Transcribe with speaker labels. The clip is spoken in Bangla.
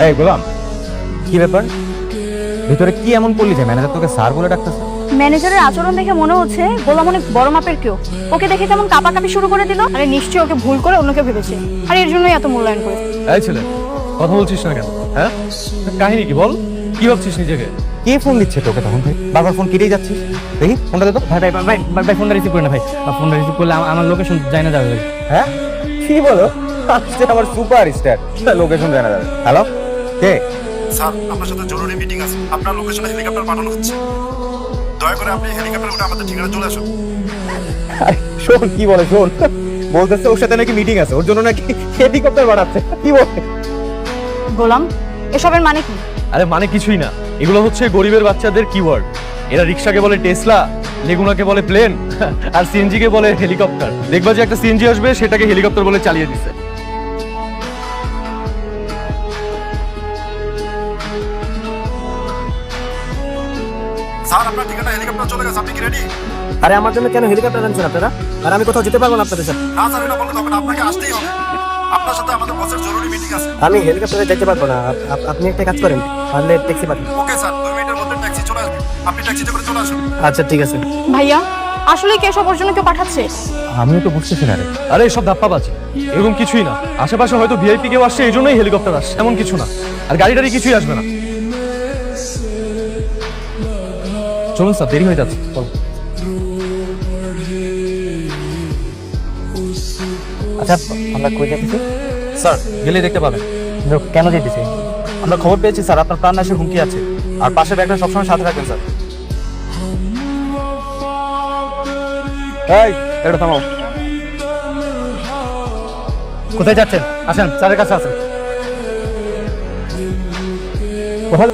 Speaker 1: এই গোলাম, কি ব্যাপার? ভিতরে কি এমন করলি যে ম্যানেজার তোকে স্যার বলে ডাকতেছে?
Speaker 2: ম্যানেজারের আচরণ দেখে মনে হচ্ছে গোলাম অনেক বড় মাপের কেউ। ওকে দেখে কেমন কাঁপাকাঁপি শুরু করে দিল। আরে নিশ্চয়ই ওকে ভুল করে অন্যকে ভেবেছে, আর এর জন্যই এত মূল্যায়ন করেছে।
Speaker 3: এই ছেলে, কথা বলছিস না কেন? হ্যাঁ, কাহিনী কি বল? কি ভাবছিস নিজেকে?
Speaker 1: কে ফোন দিচ্ছে তোকে তখন থেকে? বারবার ফোন কেটেই যাচ্ছিস। দেখি ফোনটা দে তো।
Speaker 4: ভাই ভাই ভাই ভাই ভাই ফোনটা রিসিভ করে না ভাই। ফোনটা রিসিভ করলে আমার লোকেশন জানা যাবে ভাই।
Speaker 1: হ্যাঁ, কি বলো? আজকে আমার সুপার স্টার, লোকেশন জানা যাবে। হ্যালো, কে?
Speaker 5: স্যার, আপনার সাথে জরুরি মিটিং আছে। আপনার লোকেশনে হেলিকপ্টার পাঠানো হচ্ছে। দয়া করে আপনি হেলিকপ্টার উঠে আমাদের ঠিকানা চলে আসুন।
Speaker 1: আরে শোন, কি বলে শোন, বলতেছে ওর সাথে নাকি মিটিং আছে, ওর জন্য নাকি হেলিকপ্টার বানাচ্ছে। কি বলে?
Speaker 2: গোলাম, এসবের মানে কি?
Speaker 3: আরে মানে কিছুই না, এগুলো হচ্ছে গরিবের বাচ্চাদের কিওয়ার্ড। এরা রিক্সাকে বলে টেসলা, লেগুনাকে বলে প্লেন, আর সিএনজি কে বলে হেলিকপ্টার। দেখবা যে একটা সিএনজি আসবে, সেটাকে হেলিকপ্টার বলে চালিয়ে দিচ্ছে।
Speaker 5: স্যার, আপনার ঠিকানা হেলিকপ্টার চলে গেছে। আপনি কি রেডি?
Speaker 4: আরে আমার জন্য কেন হেলিকপ্টার আনছেন আপনারা? আর আমি কোথাও যেতে পারবো না আপনাদের সাথে।
Speaker 5: না স্যার, এটা বললে তবে আপনাকে আসতেই হবে। আপনার সাথে আমাদের বসের জরুরি মিটিং আছে।
Speaker 4: আমি হেলিকপ্টারে যেতে পারবো না। আপনি একটা কাজ করেন, পারলে ট্যাক্সি পাঠান।
Speaker 5: ওকে স্যার, 2 মিনিটের মধ্যে ট্যাক্সি চলে আসবে। আপনি ট্যাক্সিতে করে চলে আসুন।
Speaker 4: আচ্ছা ঠিক আছে।
Speaker 2: ভাইয়া, আসলে কি এসব ওর জন্য কেউ পাঠাচ্ছে?
Speaker 1: আমিও তো বুঝতেছি না রে।
Speaker 3: আরে এসব ধাপ্পাবাজি, এরকম কিছুই না। আশেপাশে হয়তো ভিআইপি কেউ আসছে, এই জন্যই হেলিকপ্টার আসছে, এমন কিছু না। আর গাড়ি টাড়ি কিছুই আসবে না। চলুন স্যার, দেরি হয়ে যাচ্ছে।
Speaker 4: আচ্ছা, আমরা কই যাচ্ছি?
Speaker 3: স্যার, গেলেই দেখতে পাবেন।
Speaker 4: কেন যেতেছি?
Speaker 3: আমরা খবর পেয়েছি স্যার, আপনার প্রাণ নাশের হুমকি আছে। আর পাশে ব্যাগটা সবসময় সাথে রাখবেন স্যার।
Speaker 1: এই, এটা থামাও।
Speaker 4: কোথায় যাচ্ছেন? আসেন, স্যারের কাছে আসেন।